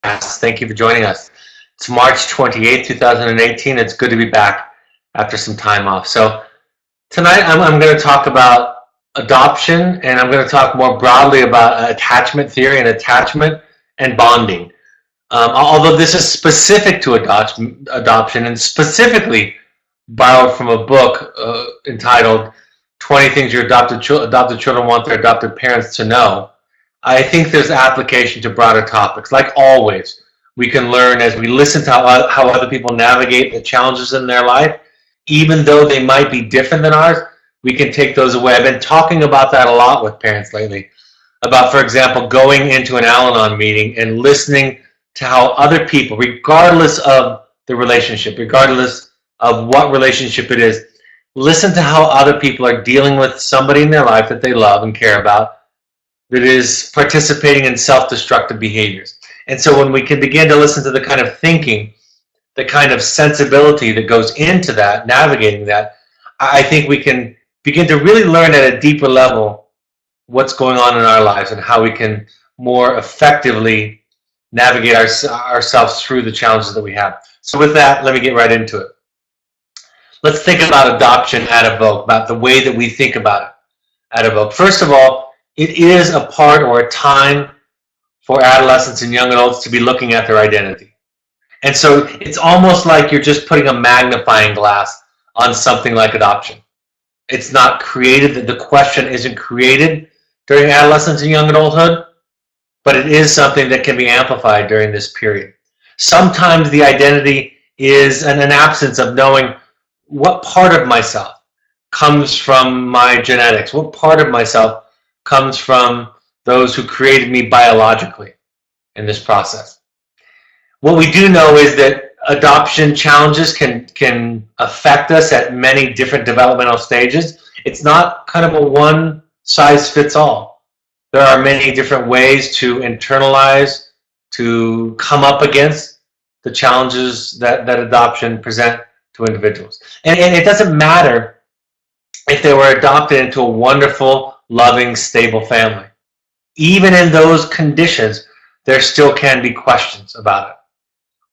podcast. Thank you for joining us. It's March 28th, 2018. It's good to be back after some time off. So tonight I'm going to talk about adoption, and I'm going to talk more broadly about attachment theory and attachment and bonding. Although this is specific to adoption and specifically borrowed from a book entitled 20 Things Your Adopted Children Want Their Adopted Parents to Know, I think there's application to broader topics. Like always, we can learn as we listen to how other people navigate the challenges in their life. Even though they might be different than ours, we can take those away. I've been talking about that a lot with parents lately. About, for example, going into an Al-Anon meeting and listening to how other people, regardless of the relationship, regardless of what relationship it is, listen to how other people are dealing with somebody in their life that they love and care about that is participating in self-destructive behaviors. And so when we can begin to listen to the kind of thinking, the kind of sensibility that goes into that, navigating that, I think we can begin to really learn at a deeper level what's going on in our lives and how we can more effectively navigate ourselves through the challenges that we have. So with that, let me get right into it. Let's think about adoption at Evoke, about the way that we think about it at Evoke. First of all, it is a part or a time for adolescents and young adults to be looking at their identity. And so it's almost like you're just putting a magnifying glass on something like adoption. It's not created, the question isn't created during adolescence and young adulthood, but it is something that can be amplified during this period. Sometimes the identity is an absence of knowing what part of myself comes from my genetics, what part of myself comes from those who created me biologically in this process. What we do know is that adoption challenges can affect us at many different developmental stages. It's not kind of a one-size-fits-all. There are many different ways to internalize, to come up against the challenges that adoption present to individuals. And it doesn't matter if they were adopted into a wonderful, loving, stable family. Even in those conditions, there still can be questions about it.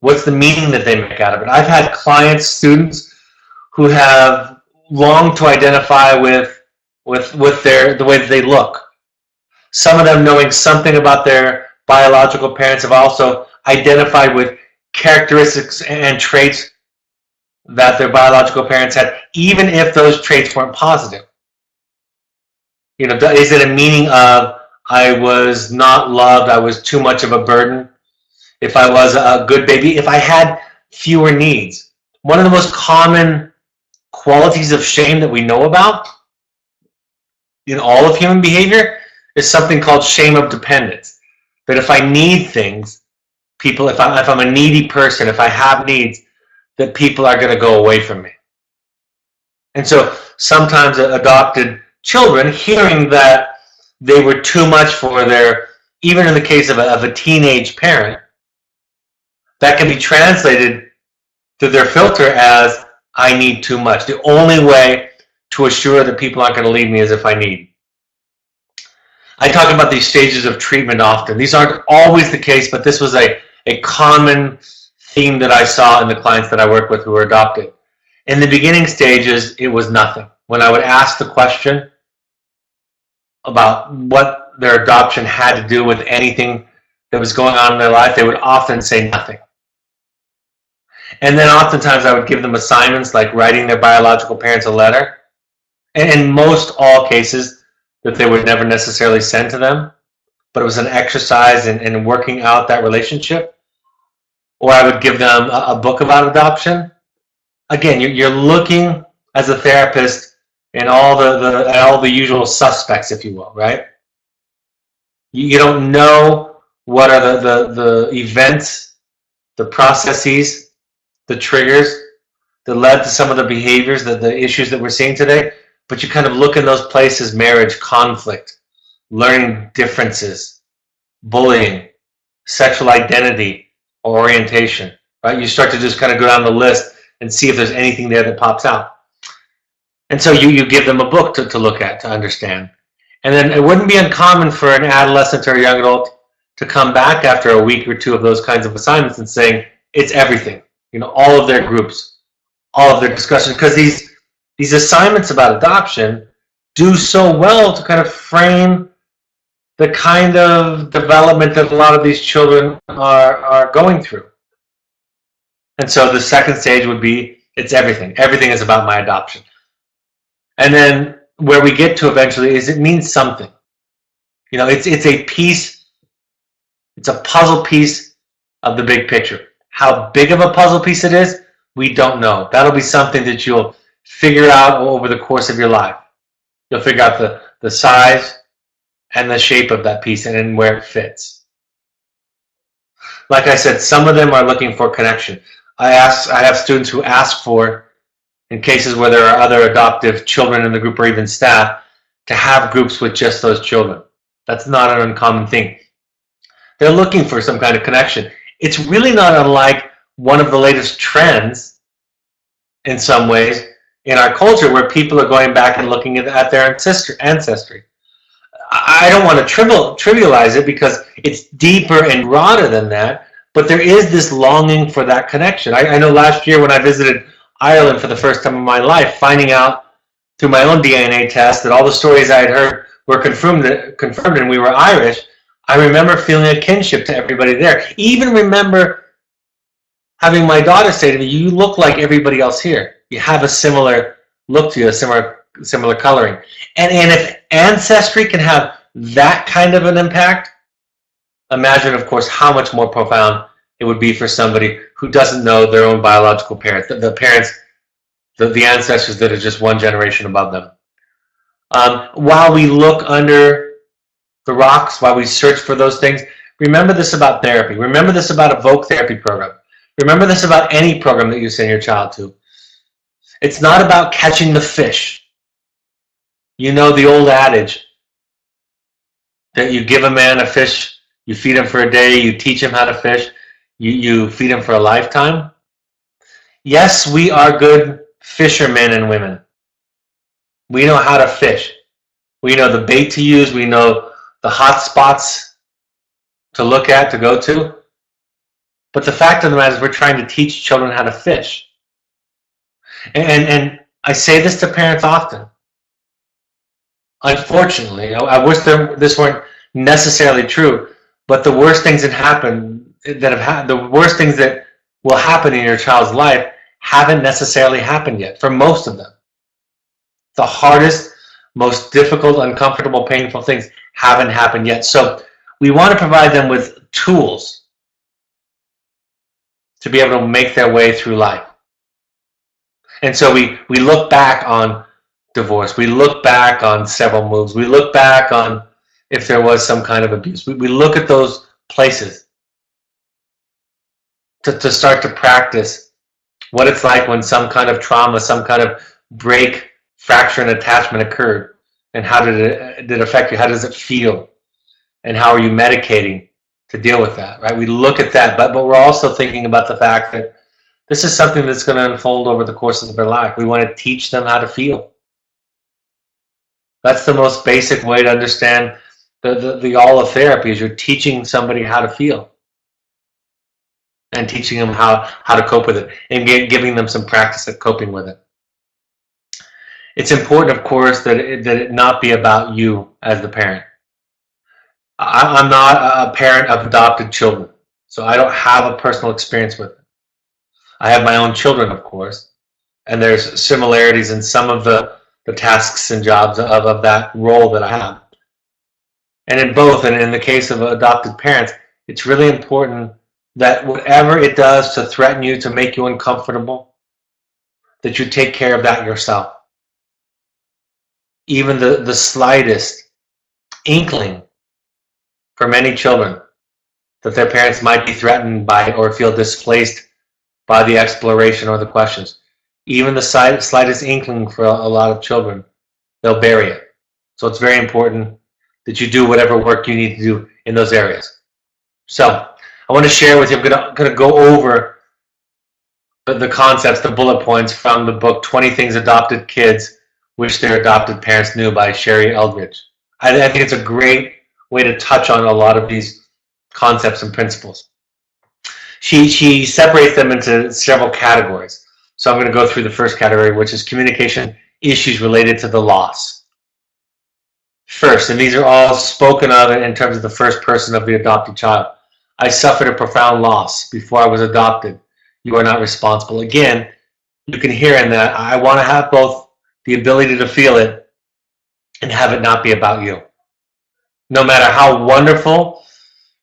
What's the meaning that they make out of it? I've had clients, students, who have longed to identify with the way that they look. Some of them, knowing something about their biological parents, have also identified with characteristics and traits that their biological parents had, even if those traits weren't positive. You know, is it a meaning of I was not loved, I was too much of a burden, if I was a good baby, if I had fewer needs? One of the most common qualities of shame that we know about in all of human behavior is something called shame of dependence. That if I need things, people, if I'm a needy person, if I have needs, that people are going to go away from me. And so sometimes adopted children, hearing that they were too much for their, even in the case of a teenage parent, that can be translated through their filter as, I need too much. The only way to assure that people aren't going to leave me is if I need. I talk about these stages of treatment often. These aren't always the case, but this was a common theme that I saw in the clients that I work with who were adopted. In the beginning stages, it was nothing. When I would ask the question about what their adoption had to do with anything that was going on in their life, they would often say nothing. And then oftentimes I would give them assignments like writing their biological parents a letter, and in most all cases that they would never necessarily send to them, but it was an exercise in working out that relationship. Or I would give them a book about adoption. Again, you're looking as a therapist in all the usual suspects, if you will, right? You don't know what are the events, the processes, the triggers that led to some of the behaviors, the issues that we're seeing today, but you kind of look in those places: marriage, conflict, learning differences, bullying, sexual identity or orientation, right? You start to just kind of go down the list and see if there's anything there that pops out. And so you give them a book to look at, to understand. And then it wouldn't be uncommon for an adolescent or a young adult to come back after a week or two of those kinds of assignments and saying it's everything, all of their groups, all of their discussions, because these assignments about adoption do so well to kind of frame the kind of development that a lot of these children are going through. And so the second stage would be, it's everything. Everything is about my adoption. And then where we get to eventually is it means something. It's a piece, it's a puzzle piece of the big picture. How big of a puzzle piece it is, we don't know. That'll be something that you'll figure out over the course of your life. You'll figure out the size and the shape of that piece and then where it fits. Like I said, some of them are looking for connection. I have students who ask for, in cases where there are other adoptive children in the group or even staff, to have groups with just those children. That's not an uncommon thing. They're looking for some kind of connection. It's really not unlike one of the latest trends in some ways in our culture where people are going back and looking at their ancestry. I don't want to trivialize it because it's deeper and broader than that, but there is this longing for that connection. I know last year when I visited Ireland for the first time in my life, finding out through my own DNA test that all the stories I had heard were confirmed and we were Irish, I remember feeling a kinship to everybody there. Even remember having my daughter say to me, you look like everybody else here. You have a similar look to you, a similar coloring. And if ancestry can have that kind of an impact, imagine, of course, how much more profound it would be for somebody who doesn't know their own biological parents, the parents, the ancestors that are just one generation above them. While we look under the rocks, while we search for those things, remember this about therapy. Remember this about a voc therapy program. Remember this about any program that you send your child to. It's not about catching the fish. You know the old adage that you give a man a fish, you feed him for a day, you teach him how to fish, you feed him for a lifetime. Yes, we are good fishermen and women. We know how to fish. We know the bait to use. We know the hot spots to look at, to go to. But the fact of the matter is we're trying to teach children how to fish. And I say this to parents often. Unfortunately, I wish this weren't necessarily true, but the worst things the worst things that will happen in your child's life haven't necessarily happened yet, for most of them. The hardest, most difficult, uncomfortable, painful things haven't happened yet. So we want to provide them with tools to be able to make their way through life. And so we look back on divorce. We look back on several moves. We look back on if there was some kind of abuse. We look at those places to start to practice what it's like when some kind of trauma, some kind of break, fracture, and attachment occurred. And how did it affect you? How does it feel? And how are you medicating to deal with that, right? We look at that, but we're also thinking about the fact that this is something that's going to unfold over the course of their life. We want to teach them how to feel. That's the most basic way to understand the all of therapy, is you're teaching somebody how to feel and teaching them how to cope with it and giving them some practice at coping with it. It's important, of course, that it not be about you as the parent. I'm not a parent of adopted children, so I don't have a personal experience with it. I have my own children, of course, and there's similarities in some of the tasks and jobs of that role that I have. And in both, and in the case of adopted parents, it's really important that whatever it does to threaten you, to make you uncomfortable, that you take care of that yourself. Even the slightest inkling for many children that their parents might be threatened by or feel displaced by the exploration or the questions. Even the slightest inkling for a lot of children, they'll bury it. So it's very important that you do whatever work you need to do in those areas. So I want to share with you, I'm going to go over the concepts, the bullet points from the book 20 Things Adopted Kids Wish Their Adopted Parents Knew by Sherry Eldridge. I think it's a great way to touch on a lot of these concepts and principles. She separates them into several categories. So I'm going to go through the first category, which is communication issues related to the loss. First, and these are all spoken of in terms of the first person of the adopted child. I suffered a profound loss before I was adopted. You are not responsible. Again, you can hear in that I want to have both the ability to feel it and have it not be about you. No matter how wonderful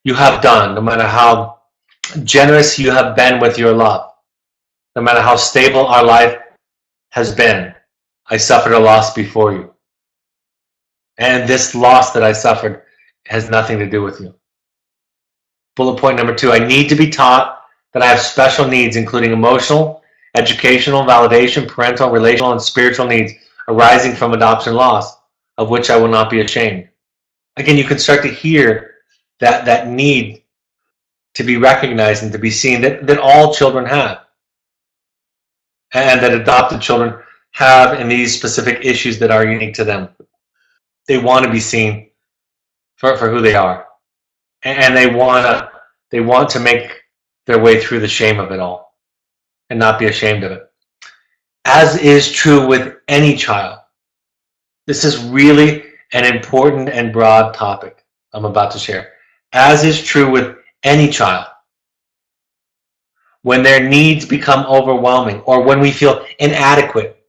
you have done, no matter how generous you have been with your love, no matter how stable our life has been, I suffered a loss before you. And this loss that I suffered has nothing to do with you. Bullet point number 2, I need to be taught that I have special needs, including emotional, educational, validation, parental, relational, and spiritual needs arising from adoption loss, of which I will not be ashamed. Again, you can start to hear that need to be recognized and to be seen that all children have, and that adopted children have in these specific issues that are unique to them. They want to be seen for who they are, and they want to make their way through the shame of it all and not be ashamed of it. As is true with any child, this is really an important and broad topic I'm about to share. As is true with any child, when their needs become overwhelming or when we feel inadequate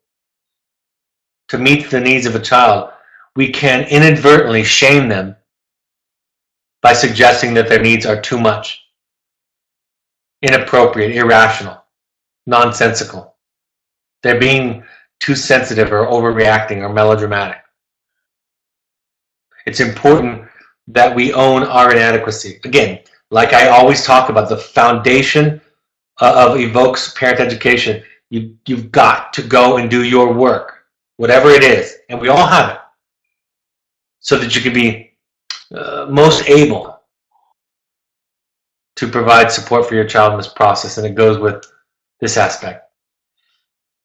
to meet the needs of a child, we can inadvertently shame them by suggesting that their needs are too much, inappropriate, irrational, nonsensical. They're being too sensitive or overreacting or melodramatic. It's important that we own our inadequacy. Again, like I always talk about, the foundation of Evoke's parent education, you've got to go and do your work, whatever it is, and we all have it, so that you can be most able to provide support for your child in this process, and it goes with this aspect.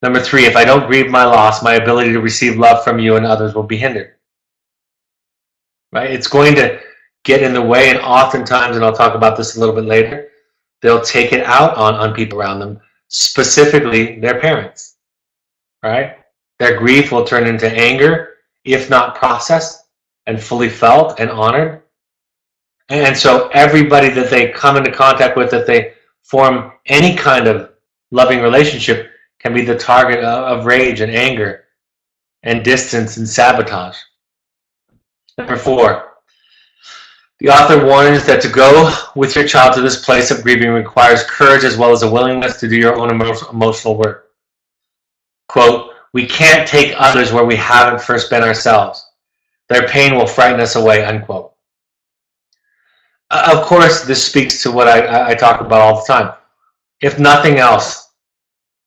Number 3, if I don't grieve my loss, my ability to receive love from you and others will be hindered. Right? It's going to get in the way, and oftentimes, and I'll talk about this a little bit later, they'll take it out on people around them, specifically their parents. Right? Their grief will turn into anger, if not processed and fully felt and honored. And so everybody that they come into contact with, that they form any kind of loving relationship, can be the target of rage and anger and distance and sabotage. Number 4, the author warns that to go with your child to this place of grieving requires courage as well as a willingness to do your own emotional work. Quote, we can't take others where we haven't first been ourselves. Their pain will frighten us away, unquote. Of course, this speaks to what I talk about all the time. If nothing else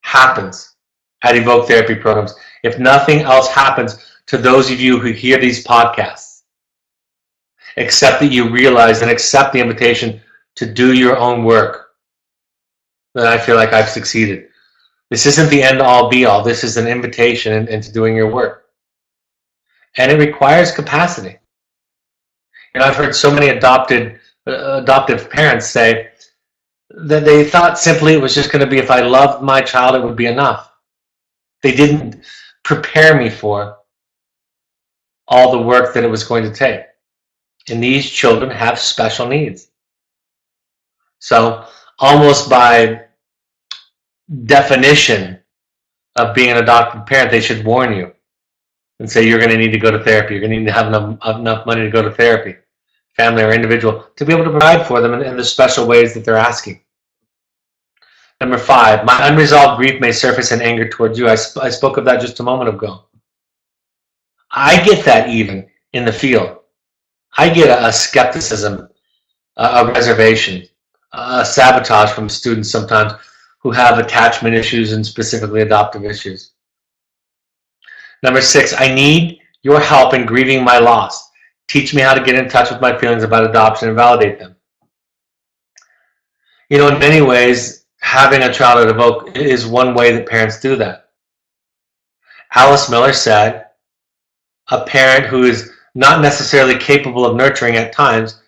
happens at Evoke Therapy programs, if nothing else happens to those of you who hear these podcasts, except that you realize and accept the invitation to do your own work, then I feel like I've succeeded. This isn't the end-all be-all. This is an invitation into doing your work. And it requires capacity. I've heard so many adoptive parents say that they thought simply it was just going to be, if I loved my child, it would be enough. They didn't prepare me for all the work that it was going to take. And these children have special needs. So almost by definition of being an adopted parent, they should warn you and say you're going to need to go to therapy. You're going to need to have enough money to go to therapy, family or individual, to be able to provide for them in the special ways that they're asking. Number 5, my unresolved grief may surface in anger towards you. I spoke of that just a moment ago. I get that even in the field. I get a skepticism, a reservation, a sabotage from students sometimes who have attachment issues and specifically adoptive issues. Number 6, I need your help in grieving my loss. Teach me how to get in touch with my feelings about adoption and validate them. In many ways, having a child at Evoke is one way that parents do that. Alice Miller said, a parent who is not necessarily capable of nurturing at times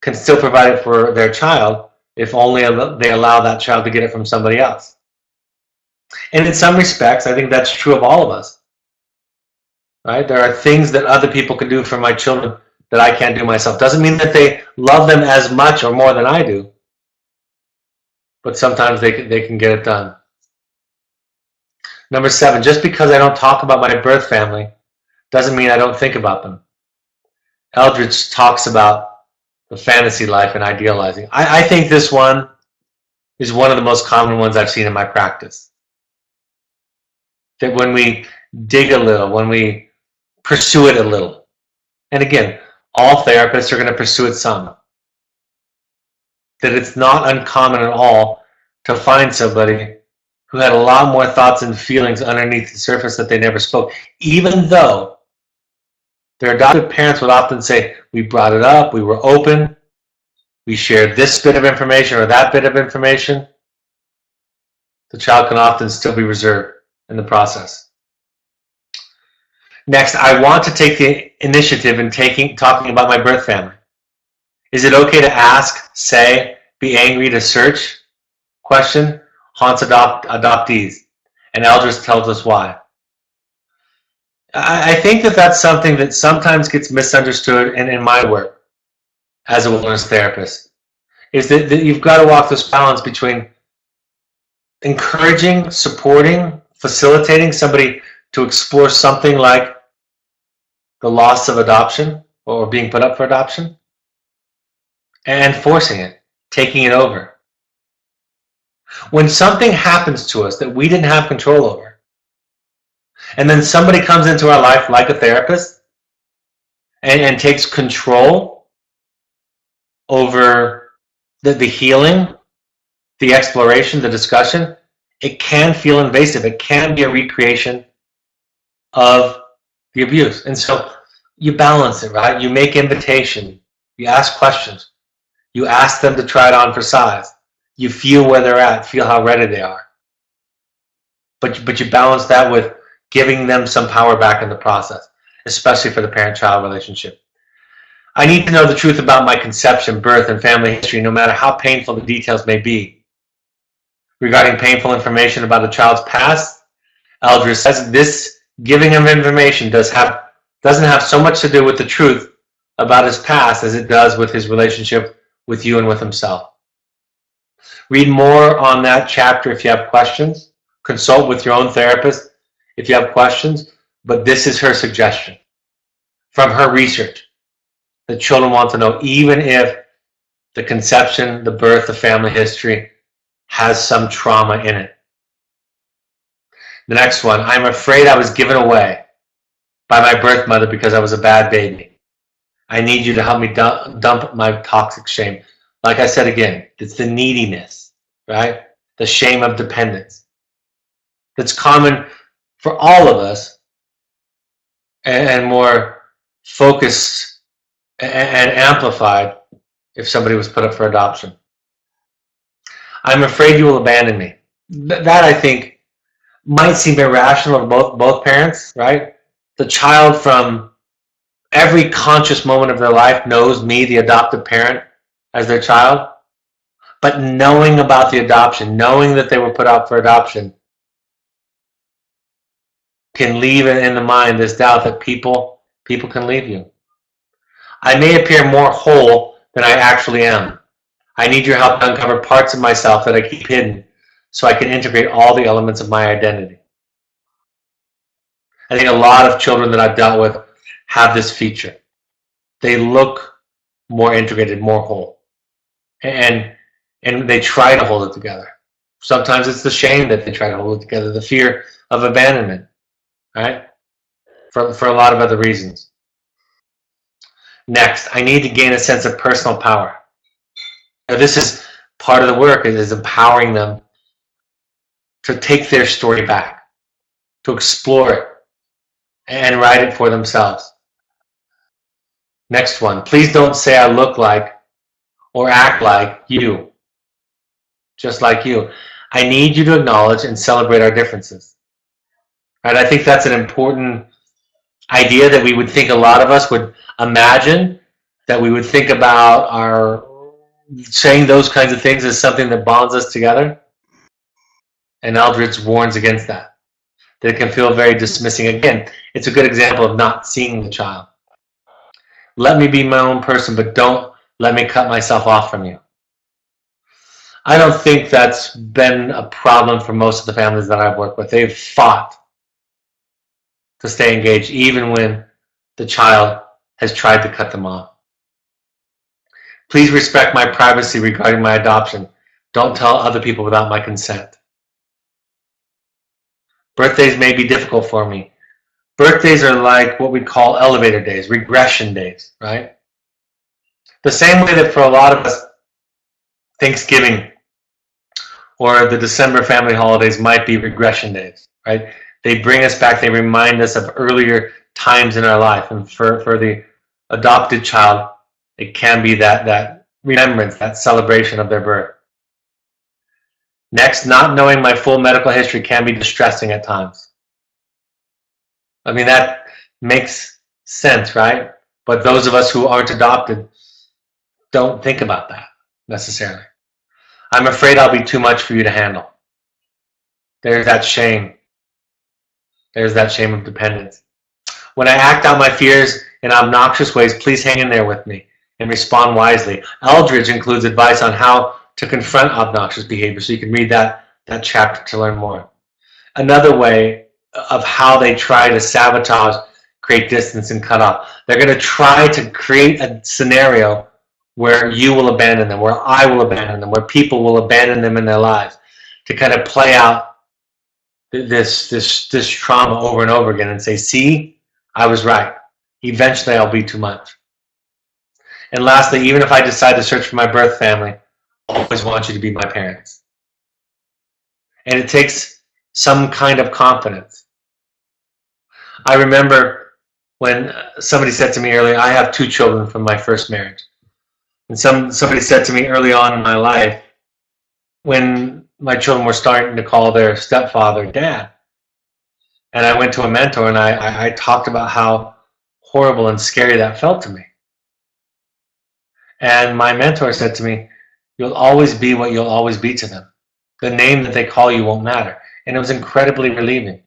can still provide it for their child if only they allow that child to get it from somebody else. And in some respects, I think that's true of all of us. Right? There are things that other people can do for my children that I can't do myself. Doesn't mean that they love them as much or more than I do, but sometimes they can get it done. Number 7, just because I don't talk about my birth family doesn't mean I don't think about them. Eldredge talks about the fantasy life and idealizing. I think this one is one of the most common ones I've seen in my practice. That when we dig a little, when we pursue it a little, and again, all therapists are going to pursue it some, that it's not uncommon at all to find somebody who had a lot more thoughts and feelings underneath the surface that they never spoke, even though their adoptive parents would often say, we brought it up, we were open, we shared this bit of information or that bit of information. The child can often still be reserved in the process. Next, I want to take the initiative in talking about my birth family. Is it okay to ask, say, be angry, to search? Question haunts adoptees, and Eldredge tells us why. I think that that's something that sometimes gets misunderstood in my work as a wellness therapist, is that you've got to walk this balance between encouraging, supporting, facilitating somebody to explore something like the loss of adoption or being put up for adoption, and forcing it, taking it over. When something happens to us that we didn't have control over, and then somebody comes into our life like a therapist and takes control over the healing, the exploration, the discussion, it can feel invasive. It can be a recreation of the abuse. And so you balance it, right? You make invitation. You ask questions. You ask them to try it on for size. You feel where they're at, feel how ready they are. But you balance that with giving them some power back in the process, especially for the parent-child relationship. I need to know the truth about my conception, birth, and family history, no matter how painful the details may be. Regarding painful information about a child's past, Eldredge says this giving of information doesn't have so much to do with the truth about his past as it does with his relationship with you and with himself. Read more on that chapter if you have questions. Consult with your own therapist if you have questions. But this is her suggestion from her research that children want to know, even if the conception, the birth, the family history has some trauma in it. The next one, I'm afraid I was given away by my birth mother because I was a bad baby. I need you to help me dump my toxic shame. Like I said again, it's the neediness, right? The shame of dependence. That's common for all of us and more focused and amplified if somebody was put up for adoption. I'm afraid you will abandon me. That, I think, might seem irrational to both parents, right? The child from every conscious moment of their life knows me, the adoptive parent, as their child. But knowing about the adoption, knowing that they were put up for adoption, can leave in the mind this doubt that people can leave you. I may appear more whole than I actually am. I need your help to uncover parts of myself that I keep hidden so I can integrate all the elements of my identity. I think a lot of children that I've dealt with have this feature. They look more integrated, more whole. And they try to hold it together. Sometimes it's the shame that they try to hold it together, the fear of abandonment, right? For a lot of other reasons. Next, I need to gain a sense of personal power. Now, this is part of the work, is empowering them to take their story back, to explore it, and write it for themselves. Next one, please don't say I look like or act like you, just like you. I need you to acknowledge and celebrate our differences. Right? I think that's an important idea that we would think a lot of us would imagine that we would think about our saying those kinds of things as something that bonds us together. And Eldredge warns against that. That it can feel very dismissing. Again, it's a good example of not seeing the child. Let me be my own person, but don't let me cut myself off from you. I don't think that's been a problem for most of the families that I've worked with. They've fought to stay engaged, even when the child has tried to cut them off. Please respect my privacy regarding my adoption. Don't tell other people without my consent. Birthdays may be difficult for me. Birthdays are like what we call elevator days, regression days, right? The same way that for a lot of us, Thanksgiving or the December family holidays might be regression days, right? They bring us back, they remind us of earlier times in our life. And for the adopted child, it can be that remembrance, that celebration of their birth. Next, not knowing my full medical history can be distressing at times. I mean, that makes sense, right? But those of us who aren't adopted don't think about that necessarily. I'm afraid I'll be too much for you to handle. There's that shame. There's that shame of dependence. When I act out my fears in obnoxious ways, please hang in there with me and respond wisely. Eldredge includes advice on how to confront obnoxious behavior, so you can read that chapter to learn more. Another way of how they try to sabotage, create distance, and cut off. They're going to try to create a scenario where you will abandon them, where I will abandon them, where people will abandon them in their lives, to kind of play out this trauma over and over again and say, see, I was right. Eventually I'll be too much. And lastly, even if I decide to search for my birth family, I always want you to be my parents. And it takes some kind of confidence. I remember when somebody said to me earlier, I have 2 children from my first marriage. And somebody said to me early on in my life, when my children were starting to call their stepfather dad, and I went to a mentor and I talked about how horrible and scary that felt to me. And my mentor said to me, you'll always be what you'll always be to them. The name that they call you won't matter. And it was incredibly relieving.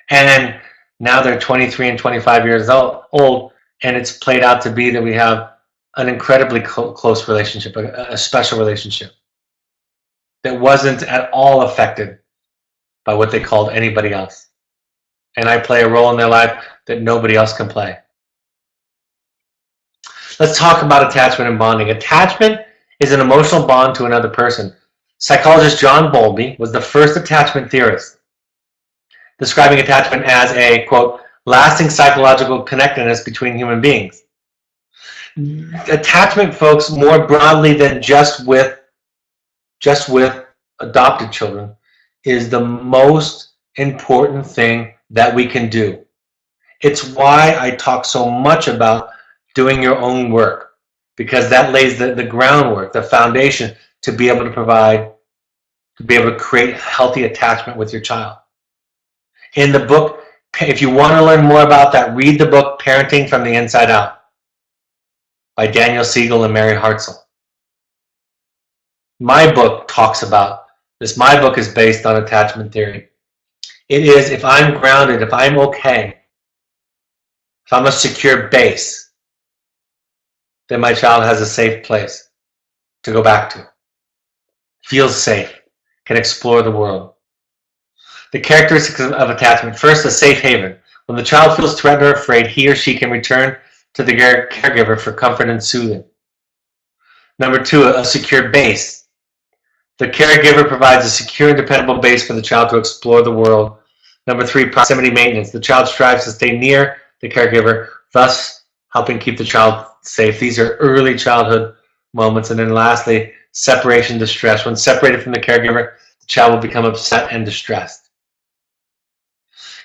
And now they're 23 and 25 years old, and it's played out to be that we have an incredibly close relationship, a special relationship that wasn't at all affected by what they called anybody else. And I play a role in their life that nobody else can play. Let's talk about attachment and bonding. Attachment is an emotional bond to another person. Psychologist John Bowlby was the first attachment theorist, describing attachment as a, quote, lasting psychological connectedness between human beings. Attachment, folks, more broadly than just with adopted children, is the most important thing that we can do. It's why I talk so much about doing your own work, because that lays the groundwork, the foundation to be able to provide, to be able to create healthy attachment with your child. In the book, if you want to learn more about that, read the book Parenting from the Inside Out by Daniel Siegel and Mary Hartzell. My book talks about this. My book is based on attachment theory. It is, if I'm grounded, if I'm okay, if I'm a secure base, then my child has a safe place to go back to, feels safe, can explore the world. The characteristics of attachment. First, a safe haven. When the child feels threatened or afraid, he or she can return to the caregiver for comfort and soothing. Number 2, a secure base. The caregiver provides a secure and dependable base for the child to explore the world. Number 3, proximity maintenance. The child strives to stay near the caregiver, thus helping keep the child safe. These are early childhood moments. And then lastly, separation distress. When separated from the caregiver, the child will become upset and distressed.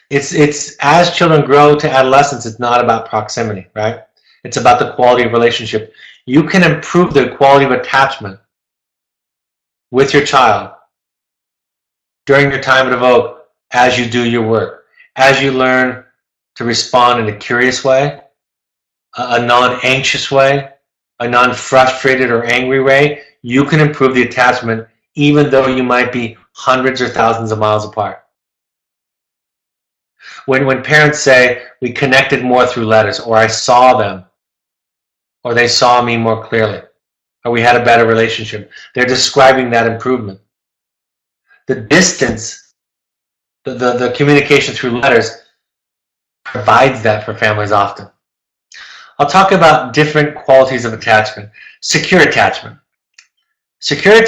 It's as children grow to adolescence, it's not about proximity, right? It's about the quality of relationship. You can improve the quality of attachment with your child during your time at Evoke as you do your work, as you learn to respond in a curious way, a non-anxious way, a non-frustrated or angry way, you can improve the attachment even though you might be hundreds or thousands of miles apart. When parents say, we connected more through letters, or I saw them, or they saw me more clearly, or we had a better relationship, they're describing that improvement. The distance, the communication through letters provides that for families often. I'll talk about different qualities of attachment. Secure attachment. Securely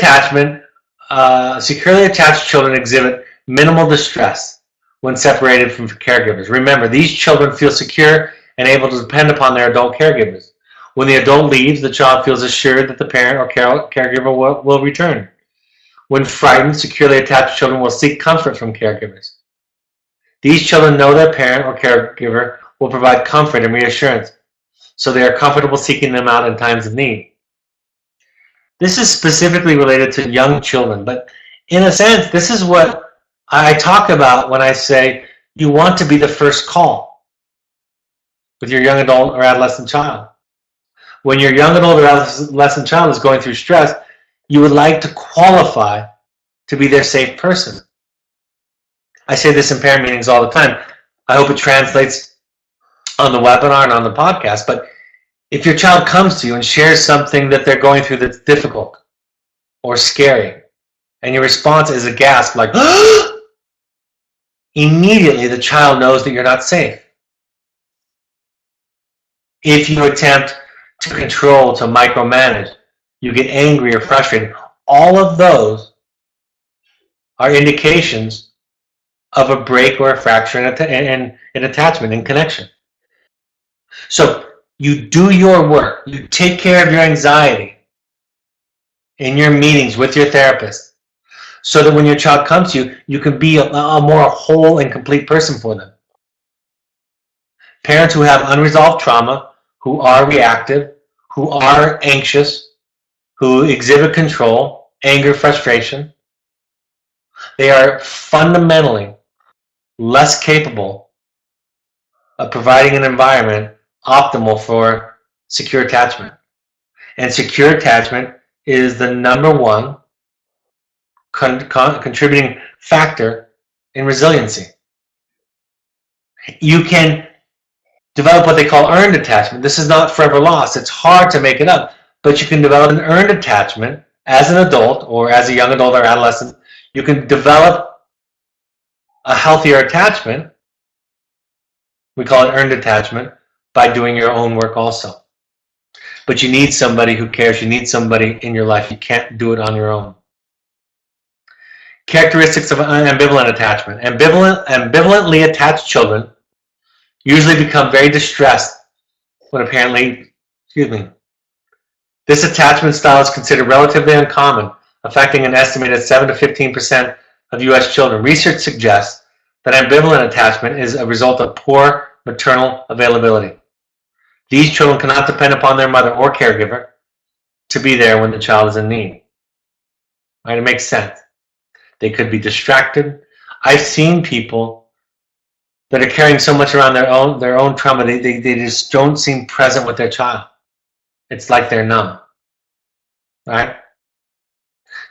attached children exhibit minimal distress when separated from caregivers. Remember, these children feel secure and able to depend upon their adult caregivers. When the adult leaves, the child feels assured that the parent or caregiver will return. When frightened, securely attached children will seek comfort from caregivers. These children know their parent or caregiver will provide comfort and reassurance, so they are comfortable seeking them out in times of need. This is specifically related to young children, but in a sense, this is what I talk about when I say you want to be the first call with your young adult or adolescent child. When your young adult or adolescent child is going through stress, you would like to qualify to be their safe person. I say this in parent meetings all the time. I hope it translates on the webinar and on the podcast, but if your child comes to you and shares something that they're going through that's difficult or scary, and your response is a gasp like, immediately the child knows that you're not safe. If you attempt to control, to micromanage, you get angry or frustrated, all of those are indications of a break or a fracture in attachment and connection. So you do your work. You take care of your anxiety in your meetings with your therapist so that when your child comes to you, you can be a more whole and complete person for them. Parents who have unresolved trauma, who are reactive, who are anxious, who exhibit control, anger, frustration, they are fundamentally less capable of providing an environment optimal for secure attachment. And secure attachment is the number one contributing factor in resiliency. You can develop what they call earned attachment. This is not forever lost. It's hard to make it up, but you can develop an earned attachment as an adult or as a young adult or adolescent. You can develop a healthier attachment. We call it earned attachment by doing your own work also. But you need somebody who cares. You need somebody in your life. You can't do it on your own. Characteristics of ambivalent attachment. Ambivalently attached children usually become very distressed when a parent leaves. This attachment style is considered relatively uncommon, affecting an estimated 7 to 15% of U.S. children. Research suggests that ambivalent attachment is a result of poor maternal availability. These children cannot depend upon their mother or caregiver to be there when the child is in need. Right? It makes sense. They could be distracted. I've seen people that are carrying so much around their own trauma, they just don't seem present with their child. It's like they're numb. Right?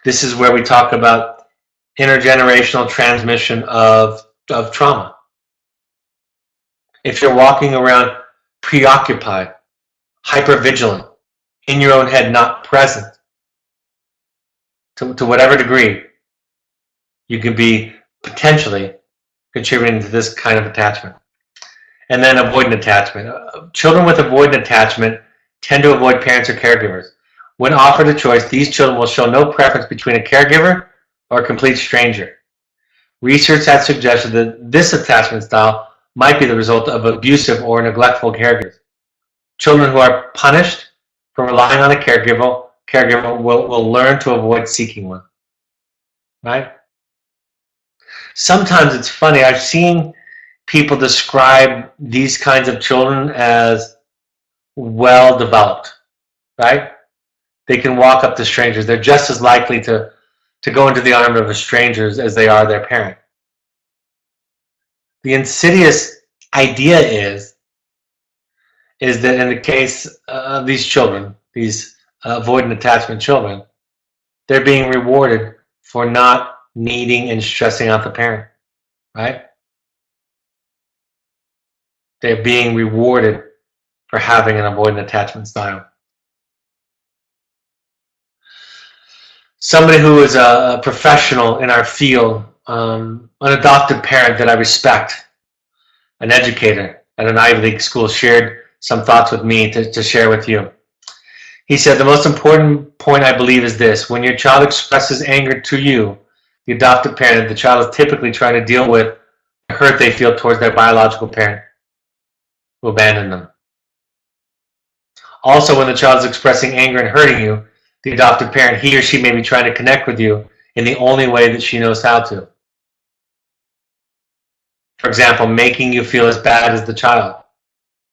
This is where we talk about intergenerational transmission of trauma. If you're walking around preoccupied, hypervigilant, in your own head, not present, to whatever degree, you could be potentially contributing to this kind of attachment. And then avoidant attachment. Children with avoidant attachment tend to avoid parents or caregivers. When offered a choice, these children will show no preference between a caregiver or a complete stranger. Research has suggested that this attachment style might be the result of abusive or neglectful caregivers. Children who are punished for relying on a caregiver will learn to avoid seeking one. Right? Sometimes it's funny. I've seen people describe these kinds of children as well developed. Right? They can walk up to strangers. They're just as likely to go into the arms of a stranger as they are their parent. The insidious idea is that in the case of these children, these avoidant attachment children, they're being rewarded for not needing and stressing out the parent, right? They're being rewarded for having an avoidant attachment style. Somebody who is a professional in our field, an adopted parent that I respect, an educator at an Ivy League school, shared some thoughts with me to share with you. He said, the most important point I believe is this: when your child expresses anger to you, the adopted parent, the child is typically trying to deal with the hurt they feel towards their biological parent who abandoned them. Also, when the child is expressing anger and hurting you, the adopted parent, he or she may be trying to connect with you in the only way that she knows how to. For example, making you feel as bad as the child.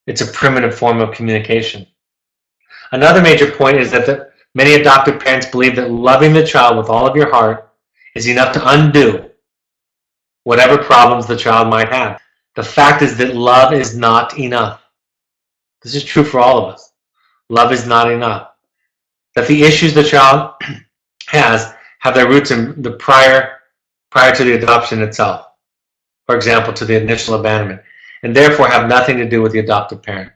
It's a primitive form of communication. Another major point is that many adoptive parents believe that loving the child with all of your heart is enough to undo whatever problems the child might have. The fact is that love is not enough. This is true for all of us. Love is not enough. That the issues the child has have their roots in the prior to the adoption itself. For example, to the initial abandonment, and therefore have nothing to do with the adoptive parent.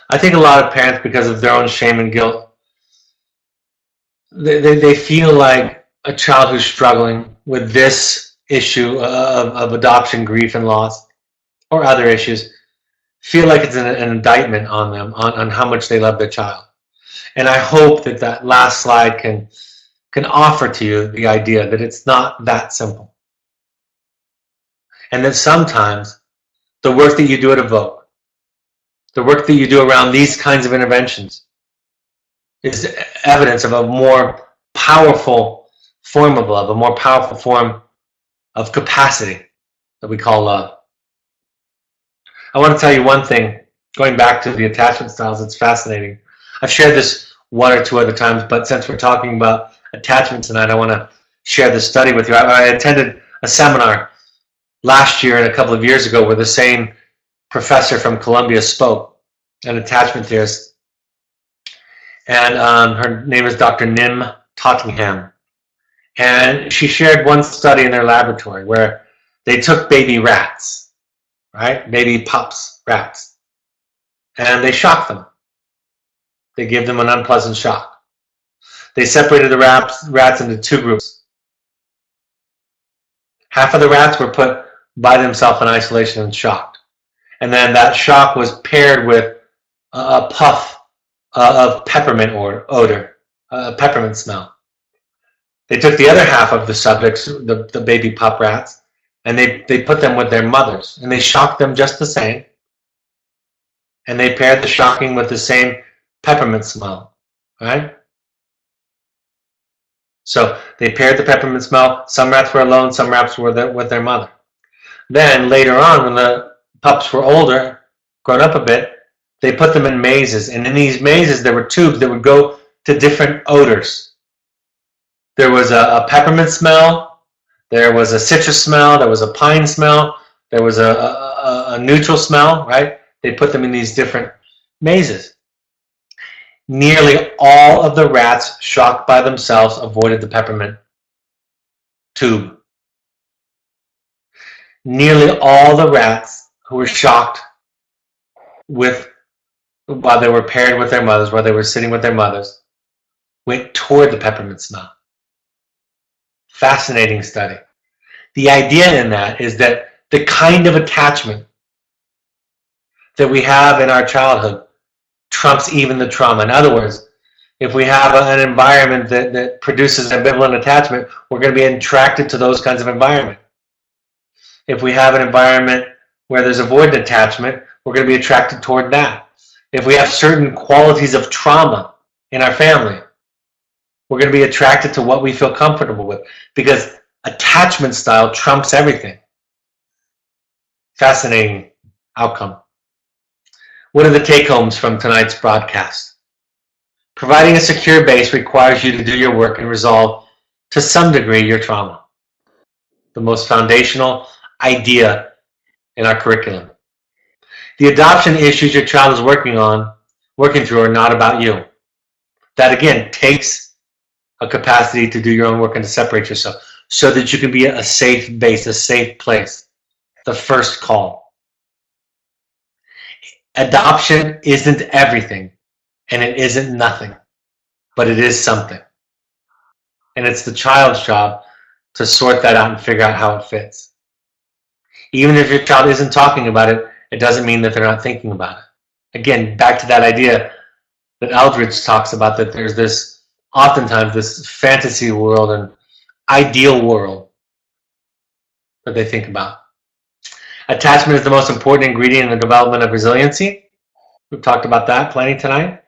I think a lot of parents, because of their own shame and guilt, they feel like a child who's struggling with this issue of adoption, grief, and loss, or other issues, feel like it's an indictment on them, on how much they love their child. And I hope that that last slide can offer to you the idea that it's not that simple. And that sometimes the work that you do at Evoke, the work that you do around these kinds of interventions, is evidence of a more powerful form of love, a more powerful form of capacity that we call love. I want to tell you one thing, going back to the attachment styles, it's fascinating. I've shared this one or two other times, but since we're talking about attachment tonight, I want to share this study with you. I attended a seminar last year and a couple of years ago where the same professor from Columbia spoke, an attachment theorist. And her name is Dr. Nim Tottenham. And she shared one study in their laboratory where they took baby rats, right? Baby pups, rats. And they shocked them. They gave them an unpleasant shock. They separated the rats into two groups. Half of the rats were put by themselves in isolation and shocked. And then that shock was paired with a puff of peppermint odor, peppermint smell. They took the other half of the subjects, the baby pup rats, and they put them with their mothers. And they shocked them just the same. And they paired the shocking with the same peppermint smell, right? So they paired the peppermint smell. Some rats were alone, some rats were with their mother. Then later on, when the pups were older, grown up a bit, they put them in mazes. And in these mazes, there were tubes that would go to different odors. There was a peppermint smell. There was a citrus smell. There was a pine smell. There was a neutral smell, right? They put them in these different mazes. Nearly all of the rats shocked by themselves avoided the peppermint tube. Nearly all the rats who were shocked while they were paired with their mothers, while they were sitting with their mothers, went toward the peppermint smell. Fascinating study. The idea in that is that the kind of attachment that we have in our childhood trumps even the trauma. In other words, if we have an environment that produces ambivalent attachment, we're going to be attracted to those kinds of environment. If we have an environment where there's avoidant attachment, we're going to be attracted toward that. If we have certain qualities of trauma in our family, we're going to be attracted to what we feel comfortable with, because attachment style trumps everything. Fascinating outcome. What are the take-homes from tonight's broadcast? Providing a secure base requires you to do your work and resolve, to some degree, your trauma. The most foundational idea in our curriculum. The adoption issues your child is working on working through are not about you. That again takes a capacity to do your own work and to separate yourself so that you can be a safe base, a safe place, the first call. Adoption isn't everything, and it isn't nothing, but it is something. And it's the child's job to sort that out and figure out how it fits. Even if your child isn't talking about it, it doesn't mean that they're not thinking about it. Again, back to that idea that Eldridge talks about, that there's this, oftentimes, this fantasy world and ideal world that they think about. Attachment is the most important ingredient in the development of resiliency. We've talked about that plenty tonight.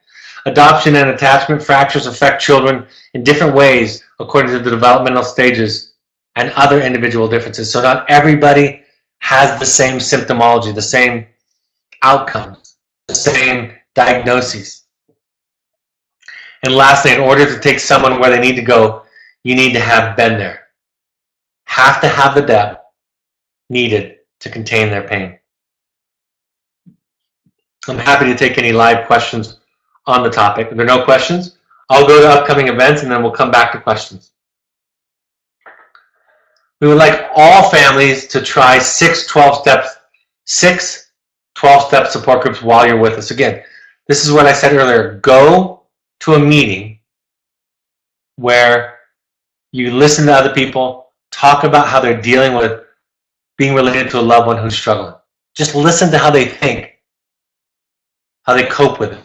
Adoption and attachment fractures affect children in different ways according to the developmental stages and other individual differences. So not everybody has the same symptomology, the same outcomes, the same diagnoses. And lastly, in order to take someone where they need to go, you need to have been there. Have to have the depth needed to contain their pain. I'm happy to take any live questions on the topic. If there are no questions, I'll go to upcoming events and then we'll come back to questions. We would like all families to try 6 12-step support groups while you're with us. Again, this is what I said earlier. Go to a meeting where you listen to other people, talk about how they're dealing with being related to a loved one who's struggling. Just listen to how they think, how they cope with it.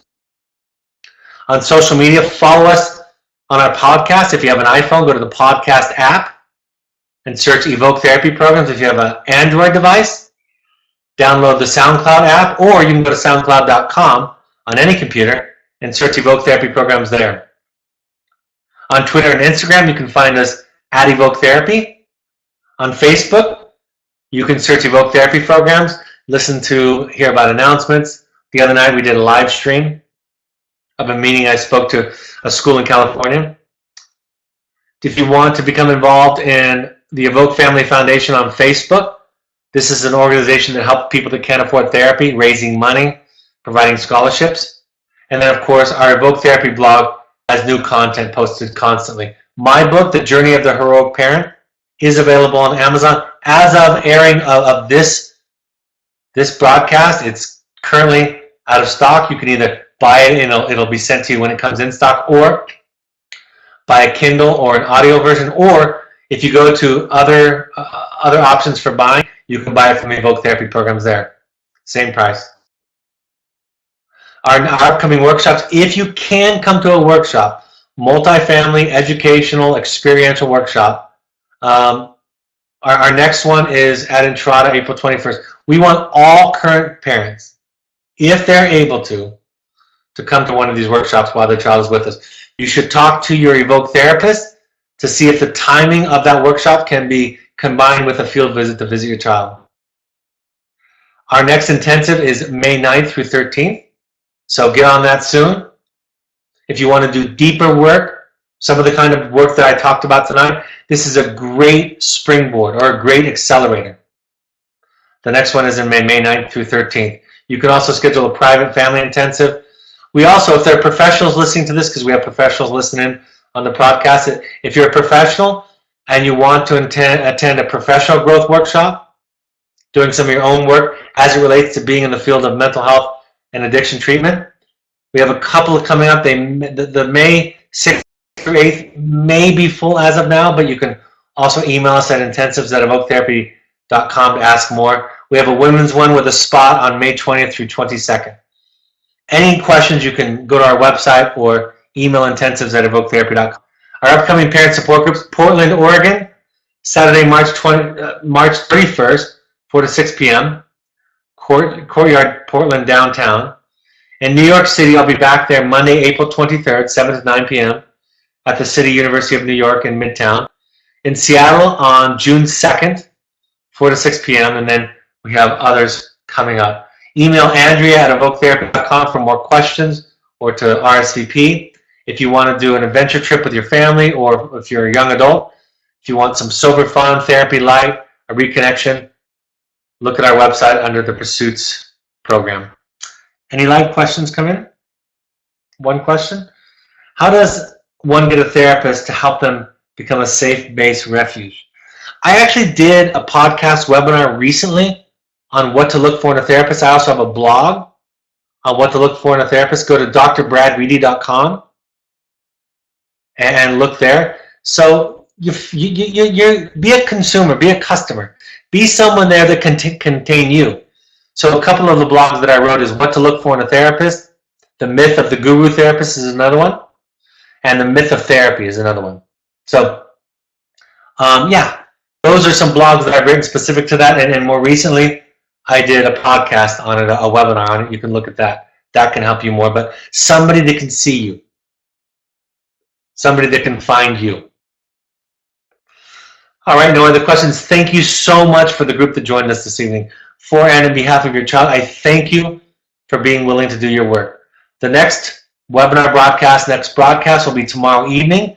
On social media, follow us on our podcast. If you have an iPhone, go to the podcast app and search Evoke Therapy Programs. If you have an Android device, download the SoundCloud app, or you can go to soundcloud.com on any computer and search Evoke Therapy Programs there. On Twitter and Instagram, you can find us at Evoke Therapy. On Facebook, you can search Evoke Therapy Programs, hear about announcements. The other night we did a live stream of a meeting. I spoke to a school in California. If you want to become involved in the Evoke Family Foundation on Facebook, this is an organization that helps people that can't afford therapy, raising money, providing scholarships. And then, of course, our Evoke Therapy blog has new content posted constantly. My book, The Journey of the Heroic Parent, is available on Amazon. As of airing of this broadcast, it's currently out of stock. You can either buy it and it'll be sent to you when it comes in stock, or buy a Kindle or an audio version, or if you go to other options for buying, you can buy it from Evoke Therapy Programs there. Same price. Our upcoming workshops, if you can come to a workshop, multifamily, educational, experiential workshop. Our next one is at Entrada, April 21st. We want all current parents, if they're able to come to one of these workshops while their child is with us. You should talk to your Evoke therapist to see if the timing of that workshop can be combined with a field visit to visit your child. Our next intensive is May 9th through 13th, so get on that soon. If you want to do deeper work, some of the kind of work that I talked about tonight, this is a great springboard or a great accelerator. The next one is in May 9th through 13th. You can also schedule a private family intensive. We also, if there are professionals listening to this, because we have professionals listening on the podcast, if you're a professional and you want to attend a professional growth workshop, doing some of your own work as it relates to being in the field of mental health and addiction treatment, we have a couple coming up. The May 6th through 8th may be full as of now, but you can also email us at intensives@evoketherapy.com to ask more. We have a women's one with a spot on May 20th through 22nd. Any questions, you can go to our website or email intensives@evoketherapy.com. Our upcoming parent support groups, Portland, Oregon, Saturday, March 31st, 4 to 6 p.m., Courtyard, Portland, downtown. In New York City, I'll be back there Monday, April 23rd, 7 to 9 p.m. at the City University of New York in Midtown. In Seattle on June 2nd, 4 to 6 p.m., and then we have others coming up. Email Andrea at evoketherapy.com for more questions or to RSVP. If you want to do an adventure trip with your family, or if you're a young adult, if you want some sober fun, therapy light, a reconnection, look at our website under the Pursuits program. Any live questions come in? one question. How does one get a therapist to help them become a safe base refuge? I actually did a podcast webinar recently on what to look for in a therapist. I also have a blog on what to look for in a therapist. Go to drbradreedy.com and look there. So you be a consumer, be a customer, be someone there that can contain you. So a couple of the blogs that I wrote is what to look for in a therapist. The myth of the guru therapist is another one, and the myth of therapy is another one. So yeah, those are some blogs that I've written specific to that, and more recently I did a podcast on it, a webinar on it. You can look at that. That can help you more, but somebody that can see you, somebody that can find you. All right, no other questions. Thank you so much for the group that joined us this evening. For and on behalf of your child, I thank you for being willing to do your work. The next webinar broadcast, next broadcast will be tomorrow evening,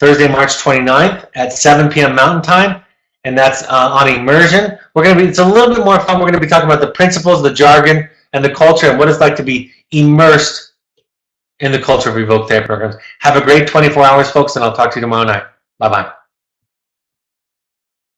Thursday, March 29th at 7 p.m. Mountain Time, and that's on immersion. It's a little bit more fun. We're going to be talking about the principles, the jargon, and the culture, and what it's like to be immersed in the culture of Evoke Therapy programs. Have a great 24 hours, folks, and I'll talk to you tomorrow night. Bye-bye.